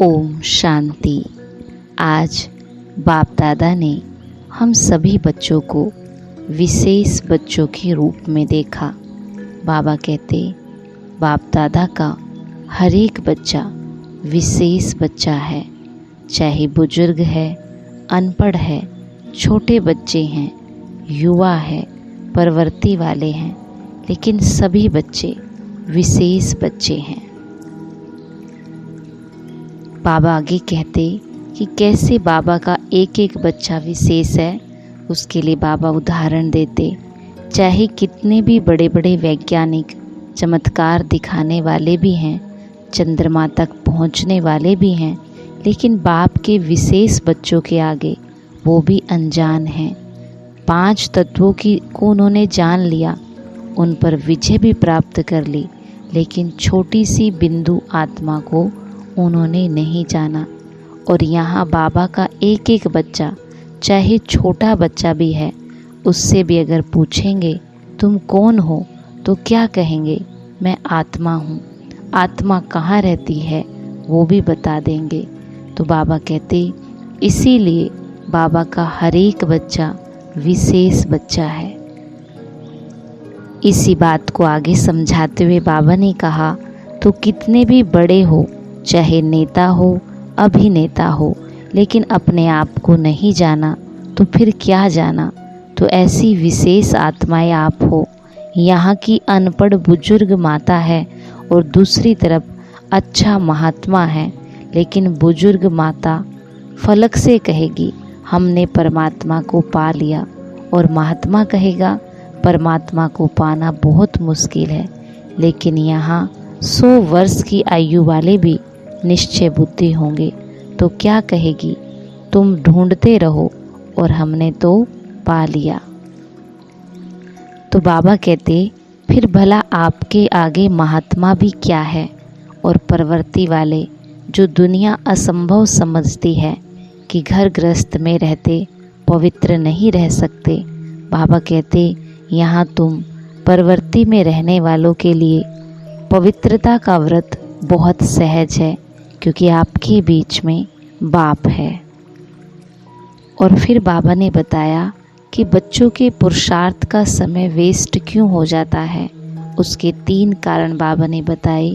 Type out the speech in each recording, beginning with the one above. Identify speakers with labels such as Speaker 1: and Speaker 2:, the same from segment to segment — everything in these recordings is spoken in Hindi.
Speaker 1: ओम शांति। आज बाप दादा ने हम सभी बच्चों को विशेष बच्चों के रूप में देखा। बाबा कहते बाप दादा का हर एक बच्चा विशेष बच्चा है, चाहे बुजुर्ग है, अनपढ़ है, छोटे बच्चे हैं, युवा है, प्रवृत्ति वाले हैं, लेकिन सभी बच्चे विशेष बच्चे हैं। बाबा आगे कहते कि कैसे बाबा का एक एक बच्चा विशेष है, उसके लिए बाबा उदाहरण देते। चाहे कितने भी बड़े बड़े वैज्ञानिक चमत्कार दिखाने वाले भी हैं, चंद्रमा तक पहुंचने वाले भी हैं, लेकिन बाप के विशेष बच्चों के आगे वो भी अनजान हैं। 5 तत्वों को उन्होंने जान लिया, उन पर विजय भी प्राप्त कर ली, लेकिन छोटी सी बिंदु आत्मा को उन्होंने नहीं जाना। और यहाँ बाबा का एक एक बच्चा, चाहे छोटा बच्चा भी है, उससे भी अगर पूछेंगे तुम कौन हो, तो क्या कहेंगे? मैं आत्मा हूँ। आत्मा कहाँ रहती है वो भी बता देंगे। तो बाबा कहते इसीलिए बाबा का हर एक बच्चा विशेष बच्चा है। इसी बात को आगे समझाते हुए बाबा ने कहा, तो कितने भी बड़े हो, चाहे नेता हो, अभिनेता हो, लेकिन अपने आप को नहीं जाना तो फिर क्या जाना? तो ऐसी विशेष आत्माएं आप हो। यहाँ की अनपढ़ बुजुर्ग माता है और दूसरी तरफ अच्छा महात्मा है, लेकिन बुजुर्ग माता फलक से कहेगी हमने परमात्मा को पा लिया, और महात्मा कहेगा परमात्मा को पाना बहुत मुश्किल है। लेकिन यहाँ 100 वर्ष की आयु वाले भी निश्चय बुद्धि होंगे, तो क्या कहेगी? तुम ढूंढते रहो और हमने तो पा लिया। तो बाबा कहते फिर भला आपके आगे महात्मा भी क्या है? और प्रवृत्ति वाले जो दुनिया असंभव समझती है कि घर गृहस्थ में रहते पवित्र नहीं रह सकते, बाबा कहते यहाँ तुम प्रवृत्ति में रहने वालों के लिए पवित्रता का व्रत बहुत सहज है, क्योंकि आपके बीच में बाप है। और फिर बाबा ने बताया कि बच्चों के पुरुषार्थ का समय वेस्ट क्यों हो जाता है। उसके 3 कारण बाबा ने बताए।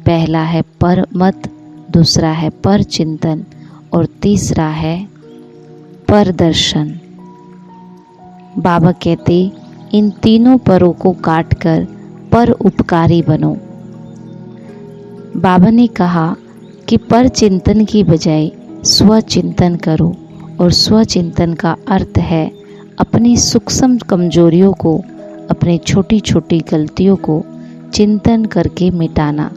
Speaker 1: पहला है पर मत, दूसरा है पर चिंतन, और तीसरा है पर दर्शन। बाबा कहते इन तीनों परों को काटकर पर उपकारी बनो। बाबा ने कहा कि पर चिंतन की बजाय स्वचिंतन करो, और स्वचिंतन का अर्थ है अपनी सूक्ष्म कमजोरियों को, अपनी छोटी छोटी गलतियों को चिंतन करके मिटाना,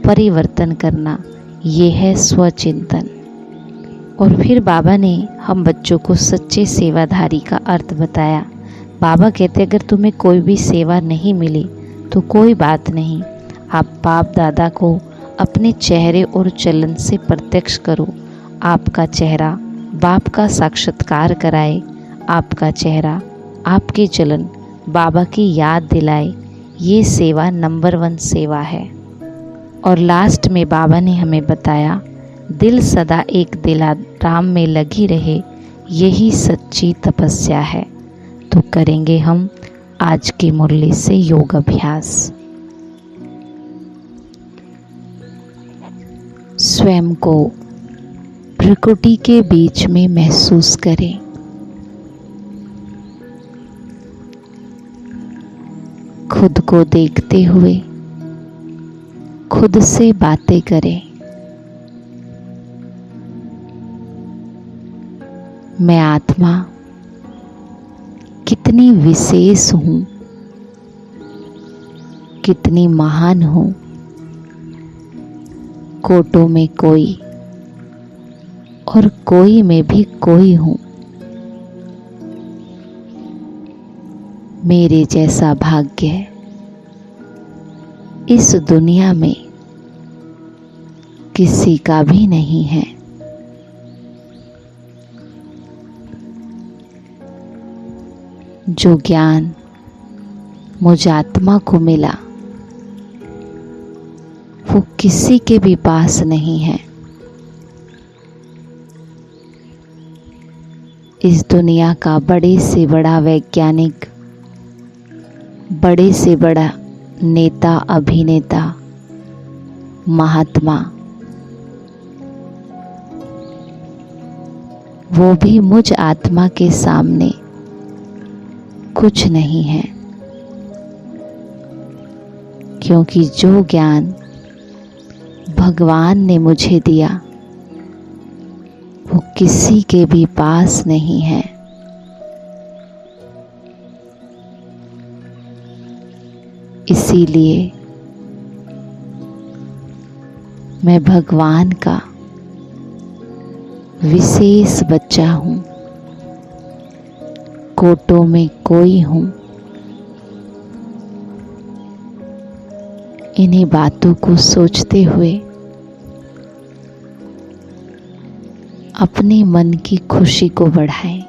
Speaker 1: परिवर्तन करना, ये है स्वचिंतन। और फिर बाबा ने हम बच्चों को सच्चे सेवाधारी का अर्थ बताया। बाबा कहते अगर तुम्हें कोई भी सेवा नहीं मिली तो कोई बात नहीं, आप बाप दादा को अपने चेहरे और चलन से प्रत्यक्ष करो। आपका चेहरा बाप का साक्षात्कार कराए, आपका चेहरा आपके चलन बाबा की याद दिलाए। ये सेवा नंबर 1 सेवा है। और लास्ट में बाबा ने हमें बताया दिल सदा एक दिलाराम में लगी रहे, यही सच्ची तपस्या है। तो करेंगे हम आज की मुरली से योग अभ्यास। स्वयं को प्रकृति के बीच में महसूस करें। खुद को देखते हुए खुद से बातें करें। मैं आत्मा कितनी विशेष हूँ, कितनी महान हूँ। कोटों में कोई और कोई में भी कोई हूँ। मेरे जैसा भाग्य इस दुनिया में किसी का भी नहीं है। जो ज्ञान मुझ आत्मा को मिला वो किसी के भी पास नहीं है। इस दुनिया का बड़े से बड़ा वैज्ञानिक, बड़े से बड़ा नेता, अभिनेता, महात्मा, वो भी मुझ आत्मा के सामने कुछ नहीं है, क्योंकि जो ज्ञान भगवान ने मुझे दिया वो किसी के भी पास नहीं है। इसीलिए मैं भगवान का विशेष बच्चा हूँ, कोटों में कोई हूँ। इन्हीं बातों को सोचते हुए अपने मन की खुशी को बढ़ाएं।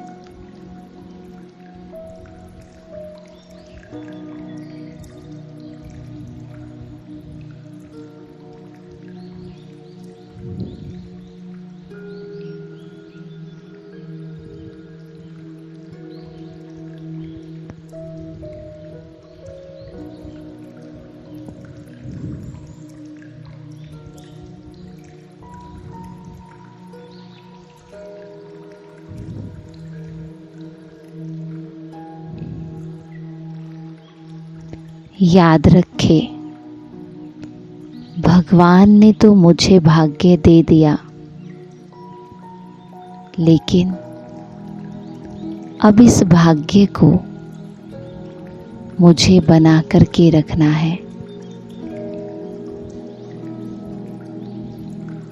Speaker 1: याद रखे, भगवान ने तो मुझे भाग्य दे दिया, लेकिन अब इस भाग्य को मुझे बना करके रखना है।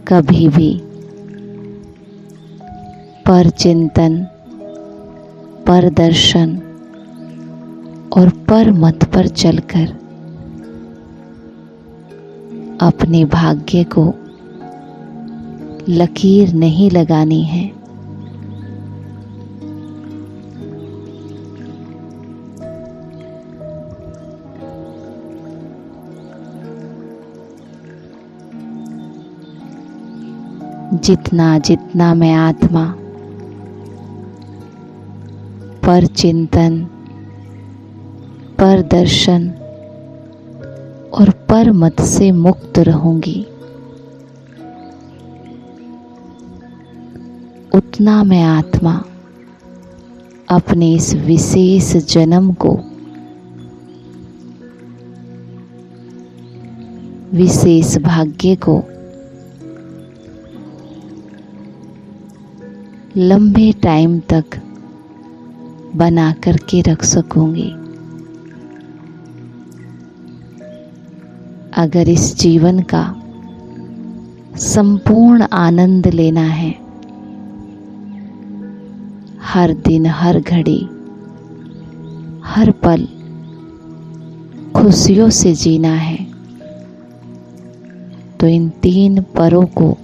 Speaker 1: कभी भी पर चिंतन, पर दर्शन और पर मत पर चलकर अपने भाग्य को लकीर नहीं लगानी है। जितना जितना मैं आत्मा पर चिंतन, पर दर्शन और पर मत से मुक्त रहूंगी, उतना मैं आत्मा अपने इस विशेष जन्म को, विशेष भाग्य को लंबे टाइम तक बना करके रख सकूंगी। अगर इस जीवन का संपूर्ण आनंद लेना है, हर दिन, हर घड़ी, हर पल खुशियों से जीना है, तो इन 3 परों को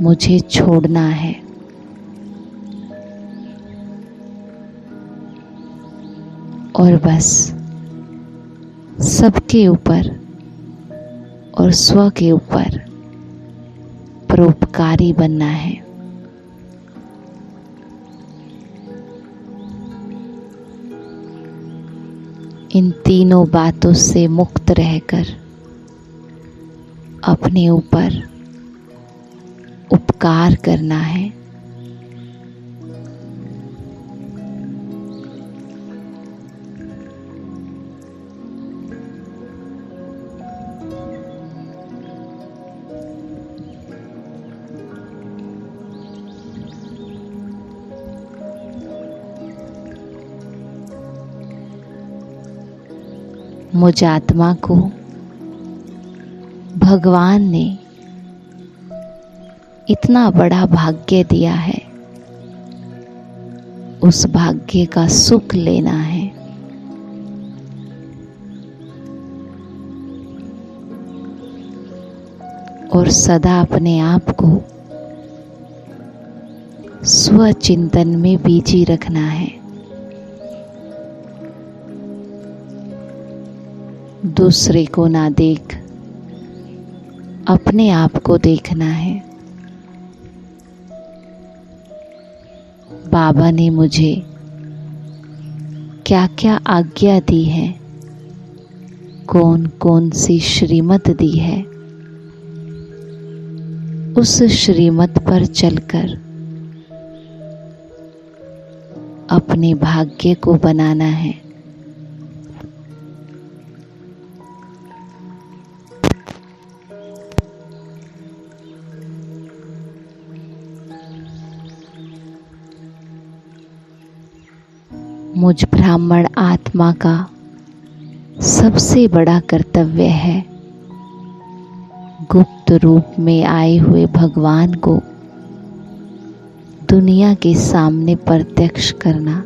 Speaker 1: मुझे छोड़ना है। और बस सबके ऊपर और स्व के ऊपर परोपकारी बनना है। इन तीनों बातों से मुक्त रहकर अपने ऊपर उपकार करना है। मुझ आत्मा को भगवान ने इतना बड़ा भाग्य दिया है, उस भाग्य का सुख लेना है। और सदा अपने आप को स्वचिंतन में बिजी रखना है। दूसरे को ना देख अपने आप को देखना है। बाबा ने मुझे क्या क्या आज्ञा दी है, कौन कौन सी श्रीमत दी है, उस श्रीमत पर चलकर अपने भाग्य को बनाना है। मुझ ब्राह्मण आत्मा का सबसे बड़ा कर्तव्य है गुप्त रूप में आए हुए भगवान को दुनिया के सामने प्रत्यक्ष करना,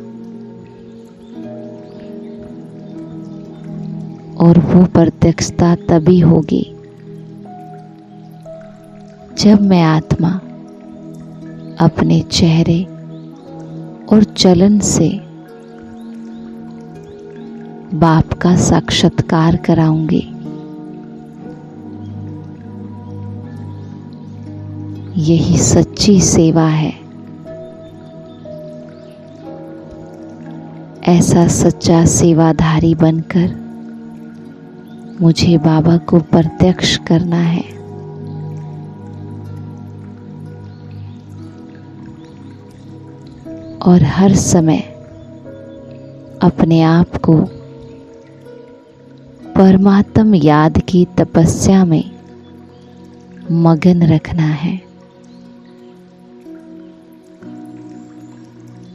Speaker 1: और वो प्रत्यक्षता तभी होगी जब मैं आत्मा अपने चेहरे और चलन से बाप का साक्षात्कार कराऊंगी। यही सच्ची सेवा है। ऐसा सच्चा सेवाधारी बनकर मुझे बाबा को प्रत्यक्ष करना है। और हर समय अपने आप को परमात्म याद की तपस्या में मगन रखना है।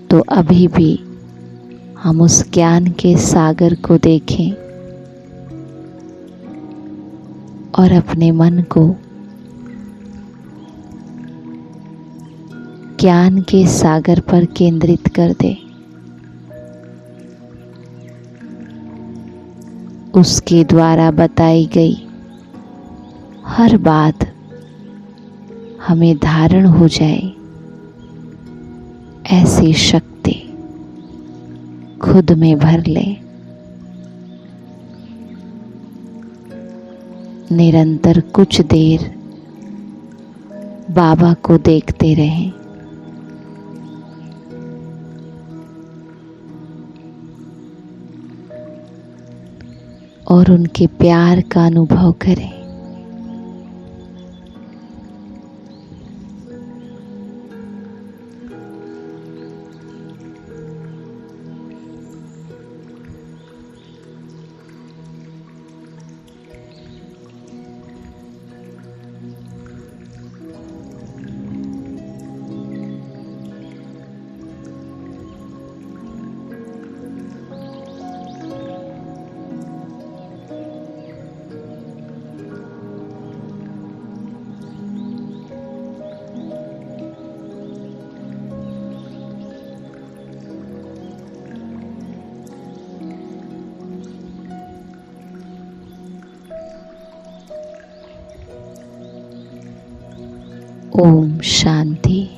Speaker 1: तो अभी भी हम उस ज्ञान के सागर को देखें और अपने मन को ज्ञान के सागर पर केंद्रित कर दे। उसके द्वारा बताई गई हर बात हमें धारण हो जाए, ऐसी शक्ति खुद में भर ले। निरंतर कुछ देर बाबा को देखते रहें। और उनके प्यार का अनुभव करें। ओम शांति।